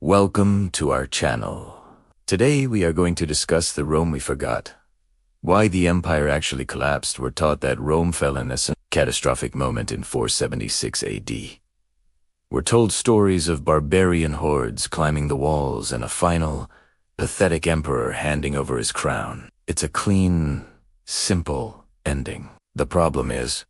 Welcome to our channel. Today we are going to discuss the Rome we forgot. Why the empire actually collapsed. We're taught that Rome fell in a catastrophic moment in 476 AD. We're told stories of barbarian hordes climbing the walls and a final, pathetic emperor handing over his crown. It's a clean, simple ending. The problem is,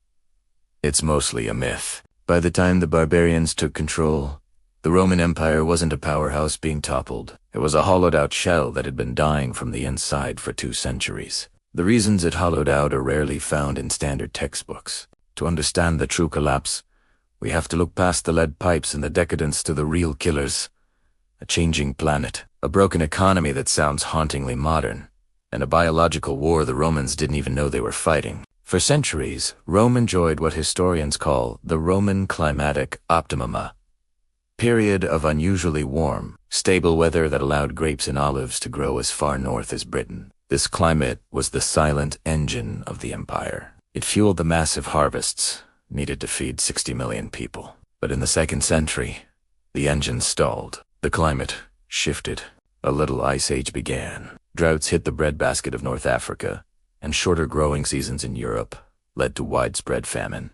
it's mostly a myth. By the time the barbarians took control, the Roman Empire wasn't a powerhouse being toppled. It was a hollowed-out shell that had been dying from the inside for 2 centuries. The reasons it hollowed out are rarely found in standard textbooks. To understand the true collapse, we have to look past the lead pipes and the decadence to the real killers. A changing planet, a broken economy that sounds hauntingly modern, and a biological war the Romans didn't even know they were fighting. For centuries, Rome enjoyed what historians call the Roman climatic optimum, a period of unusually warm, stable weather that allowed grapes and olives to grow as far north as Britain. This climate was the silent engine of the empire. It fueled the massive harvests needed to feed 60 million people. But in the 2nd century, the engine stalled. The climate shifted. A little ice age began. Droughts hit the breadbasket of North Africa, and shorter growing seasons in Europe led to widespread famine.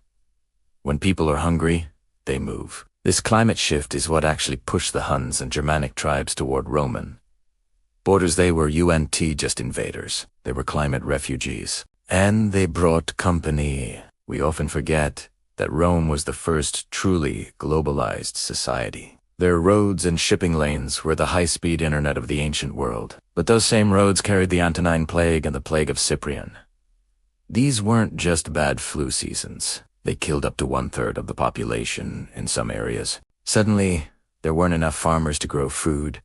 When people are hungry, they move. This climate shift is what actually pushed the Huns and Germanic tribes toward Roman borders. They were just invaders. They were climate refugees. And they brought company. We often forget that Rome was the first truly globalized society. Their roads and shipping lanes were the high-speed internet of the ancient world. But those same roads carried the Antonine Plague and the Plague of Cyprian. These weren't just bad flu seasons. They killed up to 1/3 of the population in some areas. Suddenly, there weren't enough farmers to grow food,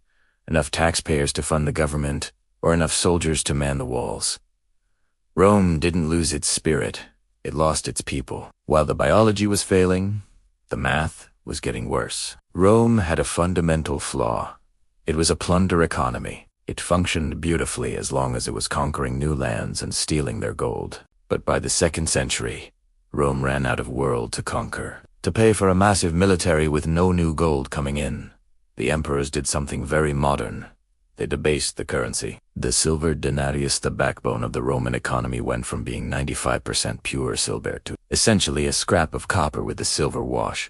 enough taxpayers to fund the government, or enough soldiers to man the walls. Rome didn't lose its spirit. It lost its people. While the biology was failing, the math was getting worse. Rome had a fundamental flaw. It was a plunder economy. It functioned beautifully as long as it was conquering new lands and stealing their gold. But by the 2nd century, Rome ran out of world to conquer. To pay for a massive military with no new gold coming in, the emperors did something very modern. They debased the currency. The silver denarius, the backbone of the Roman economy, went from being 95% pure silver to essentially a scrap of copper with a silver wash.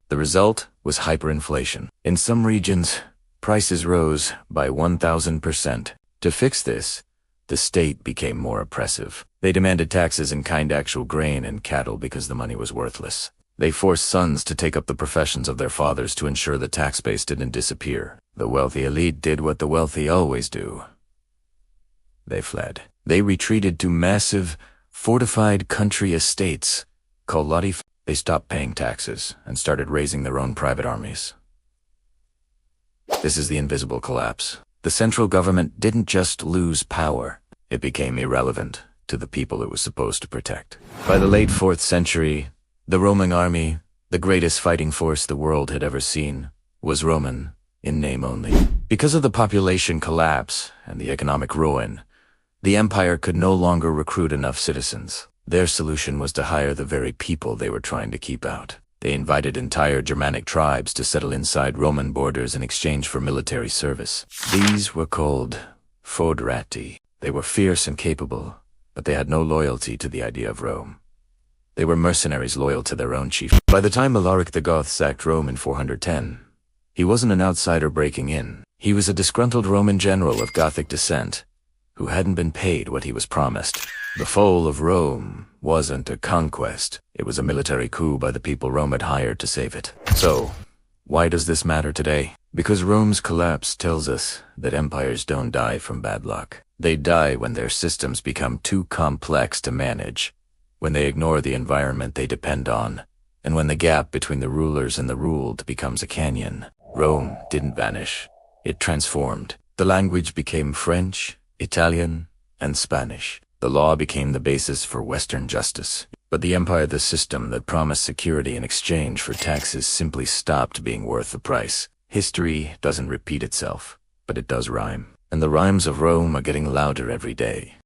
The result was hyperinflation. In some regions, prices rose by 1,000%. To fix this, the state became more oppressive. They demanded taxes in kind actual grain and cattle because the money was worthless. They forced sons to take up the professions of their fathers to ensure the tax base didn't disappear. The wealthy elite did what the wealthy always do. They fled. They retreated to massive, fortified country estates called latif. They stopped paying taxes and started raising their own private armies. This is the invisible collapse. The central government didn't just lose power. It became irrelevant to the people it was supposed to protect. By the late 4th century, the Roman army, the greatest fighting force the world had ever seen, was Roman in name only. Because of the population collapse and the economic ruin, the empire could no longer recruit enough citizens. Their solution was to hire the very people they were trying to keep out. They invited entire Germanic tribes to settle inside Roman borders in exchange for military service. These were called foederati. They were fierce and capable, but they had no loyalty to the idea of Rome. They were mercenaries loyal to their own chief. By the time Alaric the Goth sacked Rome in 410, he wasn't an outsider breaking in. He was a disgruntled Roman general of Gothic descent who hadn't been paid what he was promised. The fall of Rome wasn't a conquest. It was a military coup by the people Rome had hired to save it. So, why does this matter today? Because Rome's collapse tells us that empires don't die from bad luck. They die when their systems become too complex to manage, when they ignore the environment they depend on, and when the gap between the rulers and the ruled becomes a canyon. Rome didn't vanish. It transformed. The language became French, Italian, and Spanish. The law became the basis for Western justice. But the empire, the system that promised security in exchange for taxes, simply stopped being worth the price. History doesn't repeat itself, but it does rhyme. And the rhymes of Rome are getting louder every day.